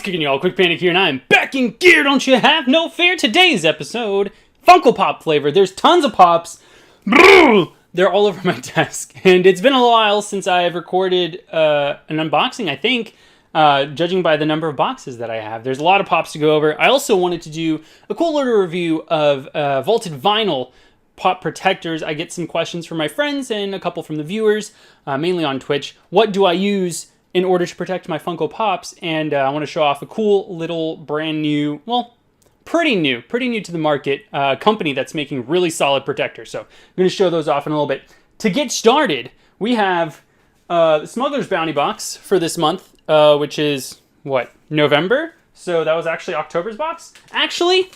kicking y'all, Kwikpanik here, and I'm back in gear, don't you have no fear? Today's episode, Funko Pop flavor. There's tons of pops. They're all over my desk, and it's been a while since I've recorded an unboxing, I think, judging by the number of boxes that I have. There's a lot of pops to go over. I also wanted to do a cool little review of vaulted vinyl pop protectors. I get some questions from my friends and a couple from the viewers, mainly on Twitch. What do I use in order to protect my Funko Pops? And I want to show off a cool little brand new, well, pretty new to the market company that's making really solid protectors. So I'm going to show those off in a little bit. To get started, we have the Smuggler's Bounty box for this month, which is, what, November? So that was actually October's box. Actually,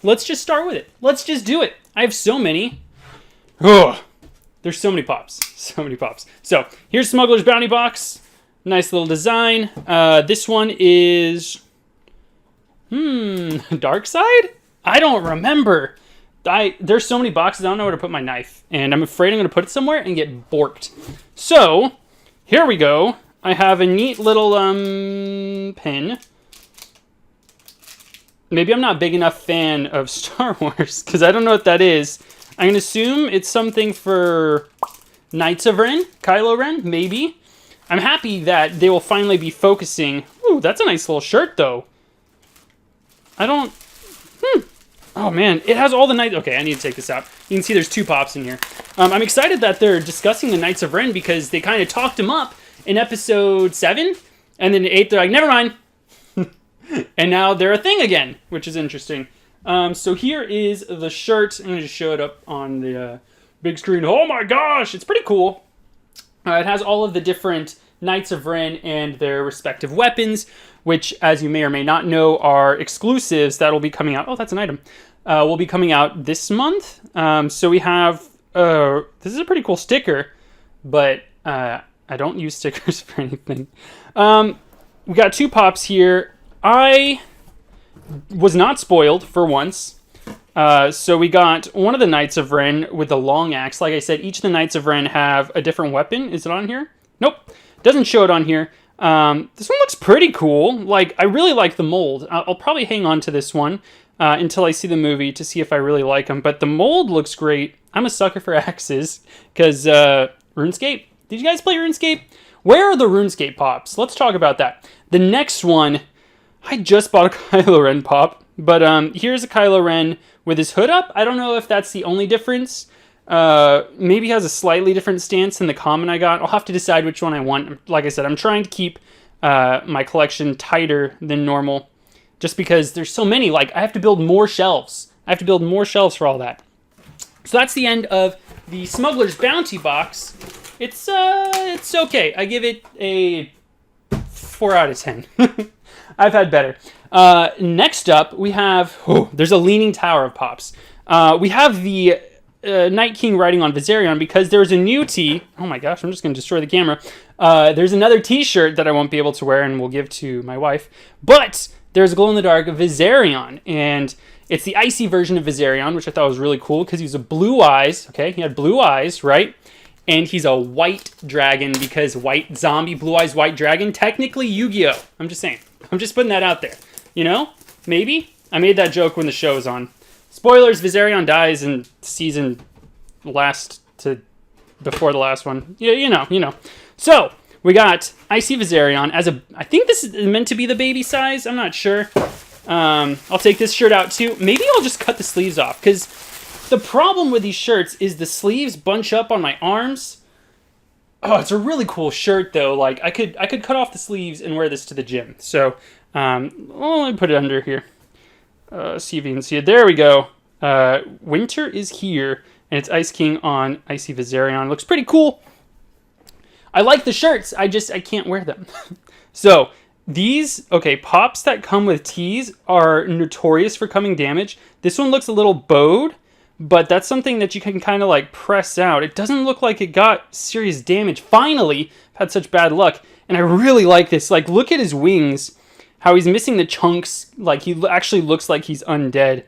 let's just start with it. Let's just do it. I have so many. Ugh. There's so many pops. So many pops. So here's Smuggler's Bounty box. Nice little design. This one is... Dark Side? I don't remember. There's so many boxes, I don't know where to put my knife. And I'm afraid I'm going to put it somewhere and get borked. So, here we go. I have a neat little pin. Maybe I'm not a big enough fan of Star Wars, because I don't know what that is. I'm going to assume it's something for Knights of Ren, Kylo Ren, maybe. I'm happy that they will finally be focusing. Ooh, that's a nice little shirt, though. I don't... Oh, man. It has all the Knights... Okay, I need to take this out. You can see there's two pops in here. I'm excited that they're discussing the Knights of Ren because they kind of talked them up in episode 7. And then in 8, they're like, never mind. And now they're a thing again, which is interesting. So here is the shirt. I'm going to just show it up on the big screen. Oh my gosh, it's pretty cool. It has all of the different Knights of Ren and their respective weapons, which, as you may or may not know, are exclusives that will be coming out. Oh, that's an item. Will be coming out this month. So we have... this is a pretty cool sticker, but I don't use stickers for anything. We got two pops here. I was not spoiled for once. So we got one of the Knights of Ren with the long axe. Like I said, each of the Knights of Ren have a different weapon. Is it on here? Nope. Doesn't show it on here. This one looks pretty cool. Like, I really like the mold. I'll probably hang on to this one until I see the movie to see if I really like them. But the mold looks great. I'm a sucker for axes because RuneScape. Did you guys play RuneScape? Where are the RuneScape pops? Let's talk about that. The next one... I just bought a Kylo Ren pop, but here's a Kylo Ren with his hood up. I don't know if that's the only difference. Maybe he has a slightly different stance than the common I got. I'll have to decide which one I want. Like I said, I'm trying to keep my collection tighter than normal, just because there's so many. Like, I have to build more shelves. I have to build more shelves for all that. So that's the end of the Smuggler's Bounty box. It's okay. I give it a 4 out of 10. I've had better. Next up, we have... Oh, there's a Leaning Tower of pops. We have the Night King riding on Viserion because there's a new tee. Oh my gosh, I'm just going to destroy the camera. There's another t-shirt that I won't be able to wear and will give to my wife. But there's a glow-in-the-dark Viserion. And it's the icy version of Viserion, which I thought was really cool because he was a blue eyes. Okay, he had blue eyes, right? And he's a white dragon because white zombie, blue eyes, white dragon. Technically Yu-Gi-Oh! I'm just saying. I'm just putting that out there. You know? Maybe? I made that joke when the show was on. Spoilers, Viserion dies in season last to before the last one. Yeah, you know. So, we got Icy Viserion as a... I think this is meant to be the baby size. I'm not sure. I'll take this shirt out too. Maybe I'll just cut the sleeves off because the problem with these shirts is the sleeves bunch up on my arms. Oh, it's a really cool shirt, though. Like, I could cut off the sleeves and wear this to the gym. So, let me put it under here. See if you can see it. There we go. Winter is here, and it's Ice King on Icy Viserion. Looks pretty cool. I like the shirts. I can't wear them. So, these, okay, pops that come with tees are notorious for coming damaged. This one looks a little bowed. But that's something that you can kind of like press out. It doesn't look like it got serious damage. Finally, I've had such bad luck. And I really like this. Like, look at his wings. How he's missing the chunks. Like, he actually looks like he's undead.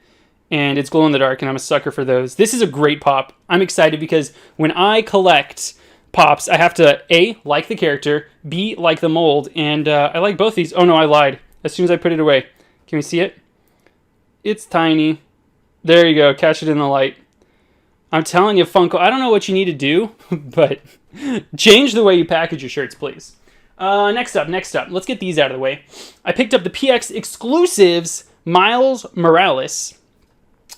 And it's glow in the dark, and I'm a sucker for those. This is a great pop. I'm excited because when I collect pops, I have to A, like the character, B, like the mold, and I like both these. Oh no, I lied. as soon as I put it away. Can we see it? It's tiny. There you go. Catch it in the light. I'm telling you, Funko, I don't know what you need to do, but change the way you package your shirts, please. Next up. Let's get these out of the way. I picked up the PX Exclusives Miles Morales.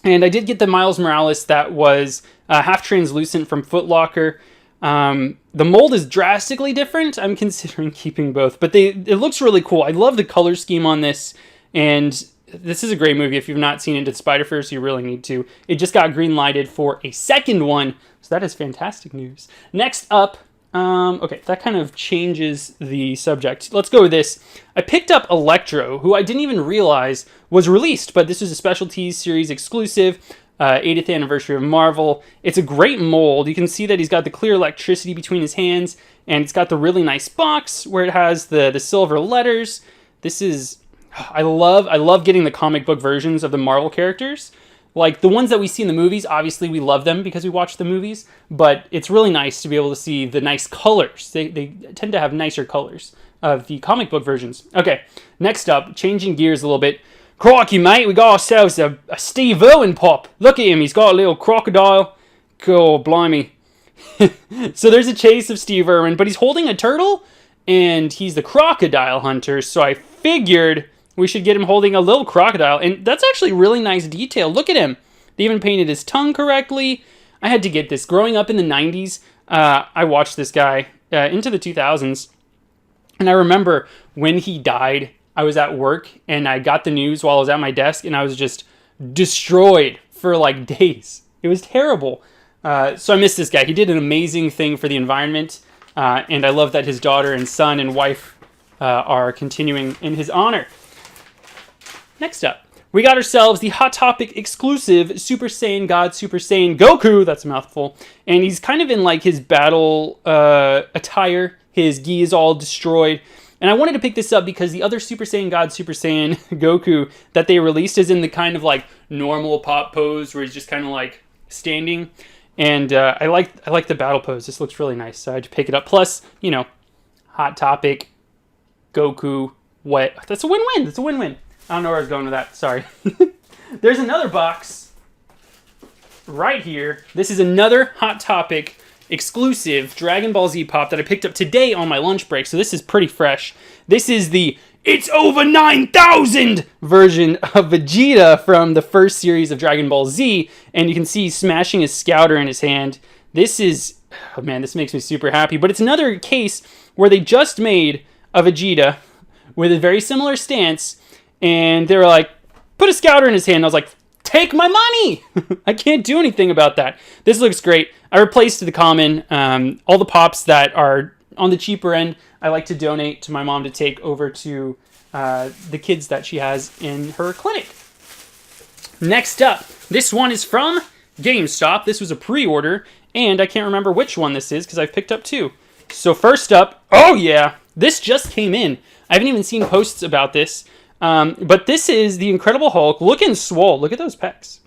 And I did get the Miles Morales that was half translucent from Foot Locker. The mold is drastically different. I'm considering keeping both, but it looks really cool. I love the color scheme on this, and this is a great movie. If you've not seen Into the Spider-Verse, you really need to. It just got green-lighted for a second one, so that is fantastic news. Next up, okay, that kind of changes the subject. Let's go with this. I picked up Electro, who I didn't even realize was released, but this is a Specialties series exclusive, 80th anniversary of Marvel. It's a great mold. You can see that he's got the clear electricity between his hands, and it's got the really nice box where it has the silver letters. This is... I love getting the comic book versions of the Marvel characters. Like, the ones that we see in the movies, obviously we love them because we watch the movies, but it's really nice to be able to see the nice colors. They tend to have nicer colors of the comic book versions. Okay, next up, changing gears a little bit. Crikey, mate, we got ourselves a Steve Irwin pop. Look at him, he's got a little crocodile. Cool, blimey. So there's a chase of Steve Irwin, but he's holding a turtle, and he's the crocodile hunter, so I figured we should get him holding a little crocodile, and that's actually really nice detail. Look at him. They even painted his tongue correctly. I had to get this. Growing up in the 90s, I watched this guy into the 2000s, and I remember when he died, I was at work, and I got the news while I was at my desk, and I was just destroyed for like days. It was terrible. So I miss this guy. He did an amazing thing for the environment, and I love that his daughter and son and wife are continuing in his honor. Next up, we got ourselves the Hot Topic exclusive Super Saiyan God Super Saiyan Goku. That's a mouthful. And he's kind of in like his battle attire. His gi is all destroyed. And I wanted to pick this up because the other Super Saiyan God Super Saiyan Goku that they released is in the kind of like normal pop pose where he's just kind of like standing. And I like the battle pose. This looks really nice. So I had to pick it up. Plus, you know, Hot Topic, Goku, what? That's a win-win. That's a win-win. I don't know where I was going with that. Sorry. There's another box right here. This is another Hot Topic exclusive Dragon Ball Z pop that I picked up today on my lunch break. So this is pretty fresh. This is the It's Over 9,000 version of Vegeta from the first series of Dragon Ball Z. And you can see he's smashing his scouter in his hand. This is... Oh man, this makes me super happy. But it's another case where they just made a Vegeta with a very similar stance. And they were like, put a scouter in his hand. I was like, take my money. I can't do anything about that. This looks great. I replaced the common. All the pops that are on the cheaper end, I like to donate to my mom to take over to the kids that she has in her clinic. Next up, this one is from GameStop. This was a pre-order, and I can't remember which one this is because I've picked up two. So first up, oh yeah, this just came in. I haven't even seen posts about this. But this is the Incredible Hulk, looking swole. Look at those pecs.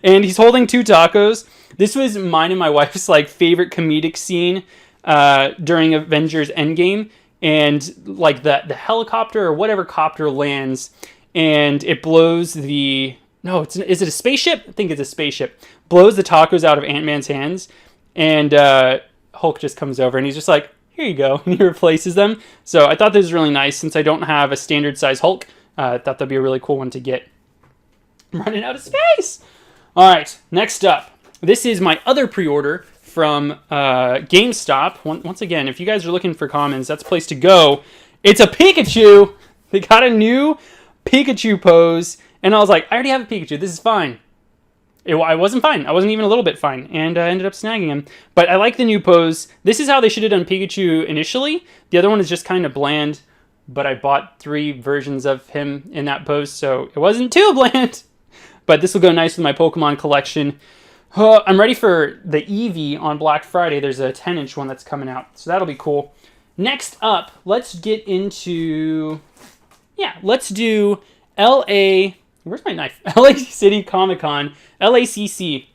And he's holding two tacos. This was mine and my wife's like favorite comedic scene during Avengers Endgame. And like the helicopter or whatever copter lands, and it blows the... No, is it a spaceship? I think it's a spaceship. Blows the tacos out of Ant-Man's hands. And Hulk just comes over and he's just like, here you go, and he replaces them. So I thought this was really nice. Since I don't have a standard size Hulk, I thought that'd be a really cool one to get. I'm running out of space! Alright, next up. This is my other pre-order from GameStop. Once again, if you guys are looking for commons, that's a place to go. It's a Pikachu! They got a new Pikachu pose, and I was like, I already have a Pikachu, this is fine. I wasn't fine. I wasn't even a little bit fine, and I ended up snagging him. But I like the new pose. This is how they should have done Pikachu initially. The other one is just kind of bland, but I bought 3 versions of him in that pose, so it wasn't too bland. But this will go nice with my Pokemon collection. I'm ready for the Eevee on Black Friday. There's a 10-inch one that's coming out, so that'll be cool. Next up, let's get into... Yeah, let's do L.A. Where's my knife? LA City Comic Con, LACC.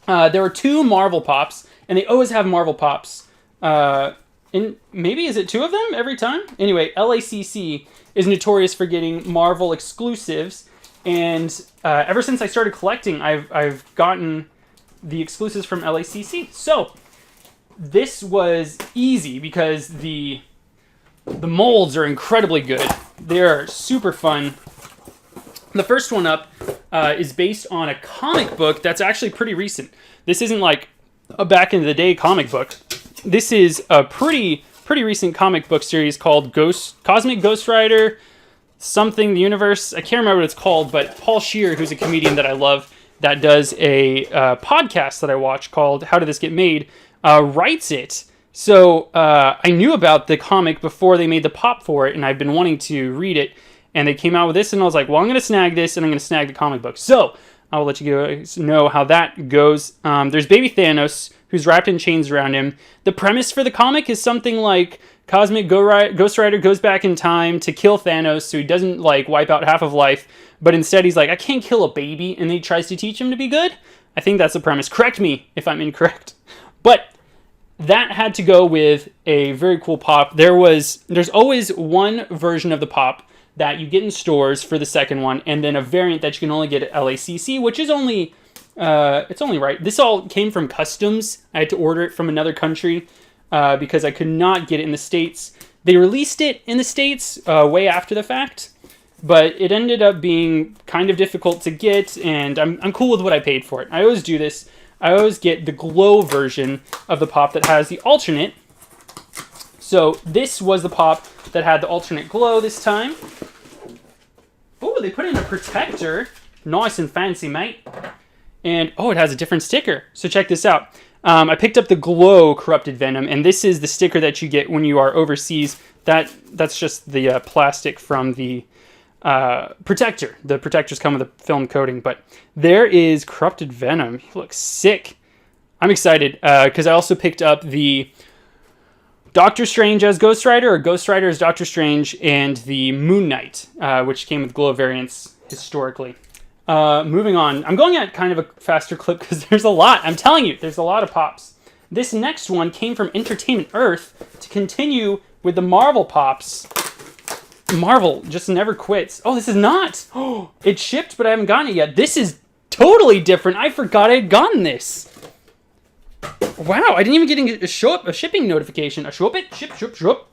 There were 2 Marvel Pops, and they always have Marvel Pops. Maybe is it 2 of them every time? Anyway, LACC, is notorious for getting Marvel exclusives, and ever since I started collecting, I've gotten the exclusives from LACC. So this was easy because the molds are incredibly good. They're super fun. The first one up is based on a comic book that's actually pretty recent. This isn't like a back in the day comic book. This is a pretty recent comic book series called Cosmic Ghost Rider something the universe. I can't remember what it's called, but Paul Scheer, who's a comedian that I love, that does a podcast that I watch called How Did This Get Made, writes it. So I knew about the comic before they made the pop for it, and I've been wanting to read it. And they came out with this, and I was like, well, I'm going to snag this, and I'm going to snag the comic book. So I'll let you guys know how that goes. There's baby Thanos, who's wrapped in chains around him. The premise for the comic is something like Cosmic Ghost Rider goes back in time to kill Thanos, so he doesn't like wipe out half of life, but instead he's like, I can't kill a baby, and then he tries to teach him to be good. I think that's the premise. Correct me if I'm incorrect. But that had to go with a very cool pop. There's always one version of the pop that you get in stores for the second one, and then a variant that you can only get at LACC, which is only, it's only right. This all came from customs. I had to order it from another country because I could not get it in the States. They released it in the States way after the fact, but it ended up being kind of difficult to get, and I'm cool with what I paid for it. I always do this. I always get the glow version of the pop that has the alternate. So this was the pop that had the alternate glow this time. Oh, they put in a protector. Nice and fancy, mate. And, oh, it has a different sticker. So check this out. I picked up the glow corrupted Venom, and this is the sticker that you get when you are overseas. That's just the plastic from the protector. The protectors come with a film coating, but there is corrupted Venom. He looks sick. I'm excited because I also picked up the Doctor Strange as Ghost Rider, or Ghost Rider as Doctor Strange, and the Moon Knight, which came with glow variants historically. Moving on. I'm going at kind of a faster clip because there's a lot. I'm telling you, there's a lot of pops. This next one came from Entertainment Earth to continue with the Marvel pops. Marvel just never quits. Oh, this is not. Oh, it shipped, but I haven't gotten it yet. This is totally different. I forgot I had gotten this. Wow, I didn't even get a shipping notification. Ship.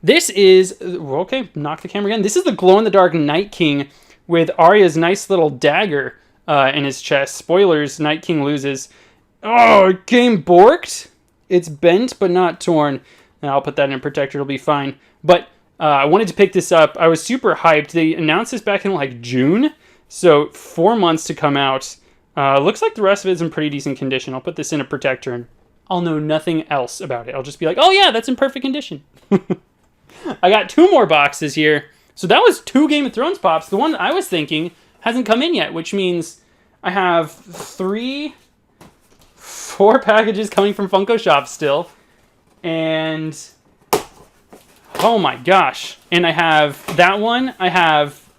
This is, okay, knock the camera again. This is the glow-in-the-dark Night King with Arya's nice little dagger in his chest. Spoilers, Night King loses. Oh, it came borked. It's bent, but not torn. Now I'll put that in a protector, it'll be fine. But I wanted to pick this up. I was super hyped. They announced this back in like June, so 4 months to come out. Looks like the rest of it is in pretty decent condition. I'll put this in a protector and I'll know nothing else about it. I'll just be like, oh yeah, that's in perfect condition. I got 2 more boxes here. So that was 2 Game of Thrones pops. The one I was thinking hasn't come in yet, which means I have 4 packages coming from Funko Shop still. And oh my gosh. And I have that one. I have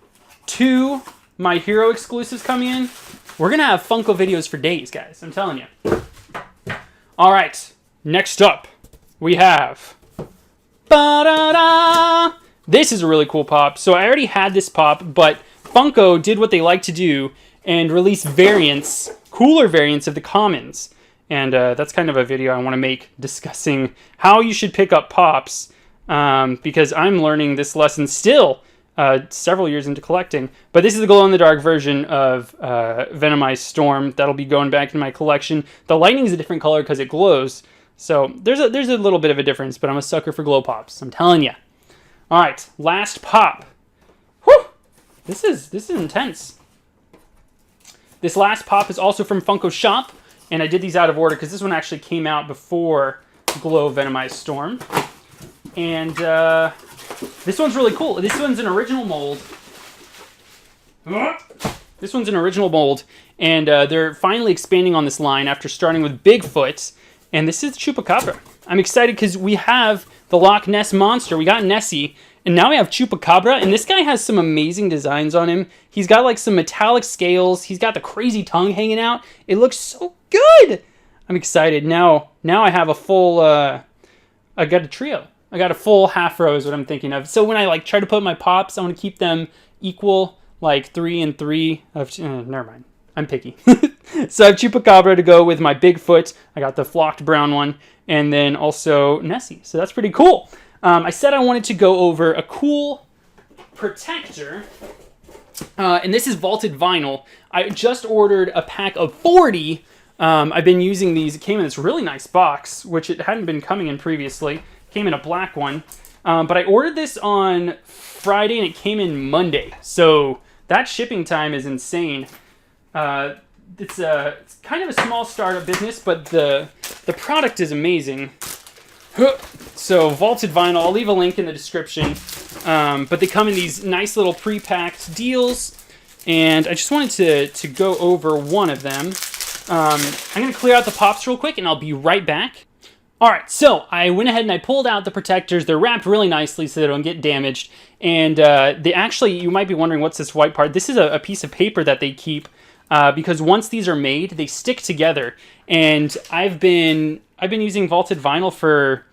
2 My Hero exclusives coming in. We're going to have Funko videos for days, guys. I'm telling you. All right. Next up, we have... Ba-da-da! This is a really cool pop. So I already had this pop, but Funko did what they like to do and release variants, cooler variants of the commons. And that's kind of a video I want to make discussing how you should pick up pops, because I'm learning this lesson still several years into collecting. But this is the glow-in-the-dark version of Venomized Storm. That'll be going back in my collection. The lightning is a different color because it glows. So there's a little bit of a difference, but I'm a sucker for glow pops. I'm telling you. All right, last pop. Whew! This is intense. This last pop is also from Funko Shop, and I did these out of order because this one actually came out before Glow Venomized Storm. And this one's really cool. This one's an original mold. This one's an original mold, and they're finally expanding on this line after starting with Bigfoot, and this is Chupacabra. I'm excited because we have the Loch Ness Monster. We got Nessie, and now we have Chupacabra, and this guy has some amazing designs on him. He's got like some metallic scales. He's got the crazy tongue hanging out. It looks so good. I'm excited. Now I have a full, I got a trio. I got a full half row is what I'm thinking of. So when I like try to put my pops, I want to keep them equal, like 3 and 3 of, never mind. I'm picky. So I have Chupacabra to go with my Bigfoot. I got the flocked brown one, and then also Nessie. So that's pretty cool. I said I wanted to go over a cool protector, and this is vaulted vinyl. I just ordered a pack of 40. I've been using these. It came in this really nice box, which it hadn't been coming in previously. It came in a black one. But I ordered this on Friday, and it came in Monday. So that shipping time is insane. It's kind of a small startup business, but the product is amazing. So vaulted vinyl, I'll leave a link in the description. But they come in these nice little pre-packed deals, and I just wanted to go over one of them. I'm going to clear out the pops real quick, and I'll be right back. All right, so I went ahead and I pulled out the protectors. They're wrapped really nicely so they don't get damaged. And they actually, you might be wondering, what's this white part? This is a piece of paper that they keep because once these are made, they stick together. And I've been using vaulted vinyl for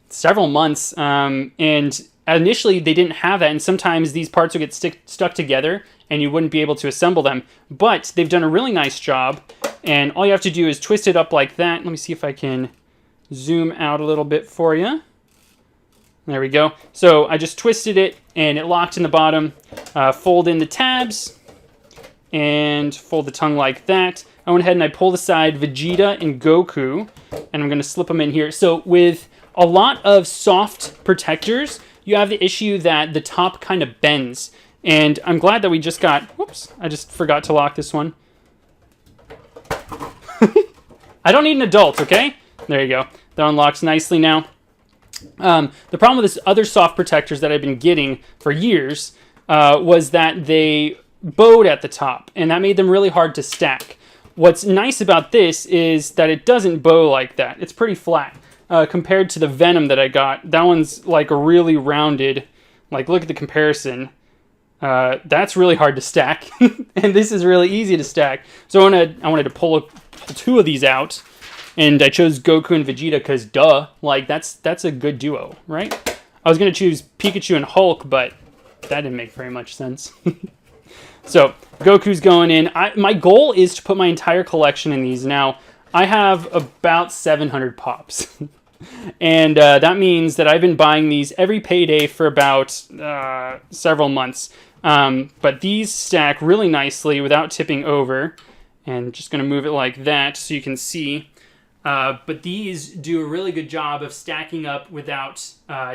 several months, and initially they didn't have that, and sometimes these parts would get stuck together and you wouldn't be able to assemble them. But they've done a really nice job, and all you have to do is twist it up like that. Let me see if I can zoom out a little bit for you. There we go. So I just twisted it, and it locked in the bottom. Fold in the tabs, and fold the tongue like that. I went ahead and I pulled aside Vegeta and Goku, and I'm going to slip them in here. So with a lot of soft protectors, you have the issue that the top kind of bends. And I'm glad that we just got... Whoops, I just forgot to lock this one. I don't need an adult, okay? There you go. That unlocks nicely now. The problem with this other soft protectors that I've been getting for years was that they bowed at the top, and that made them really hard to stack. What's nice about this is that it doesn't bow like that. It's pretty flat. Compared to the Venom that I got, that one's like a really rounded, like look at the comparison. That's really hard to stack, and this is really easy to stack. So I wanted to pull two of these out, and I chose Goku and Vegeta because duh, like that's a good duo, right? I was gonna choose Pikachu and Hulk, but that didn't make very much sense. So Goku's going in. My goal is to put my entire collection in these. Now I have about 700 pops. And that means that I've been buying these every payday for about several months. But these stack really nicely without tipping over. And just going to move it like that so you can see. But these do a really good job of stacking up without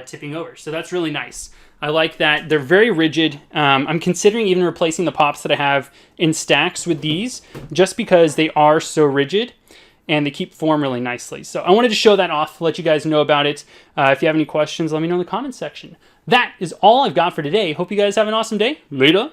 tipping over. So that's really nice. I like that. They're very rigid. I'm considering even replacing the pops that I have in stacks with these just because they are so rigid. And they keep form really nicely. So I wanted to show that off, let you guys know about it. If you have any questions, let me know in the comments section. That is all I've got for today. Hope you guys have an awesome day. Later.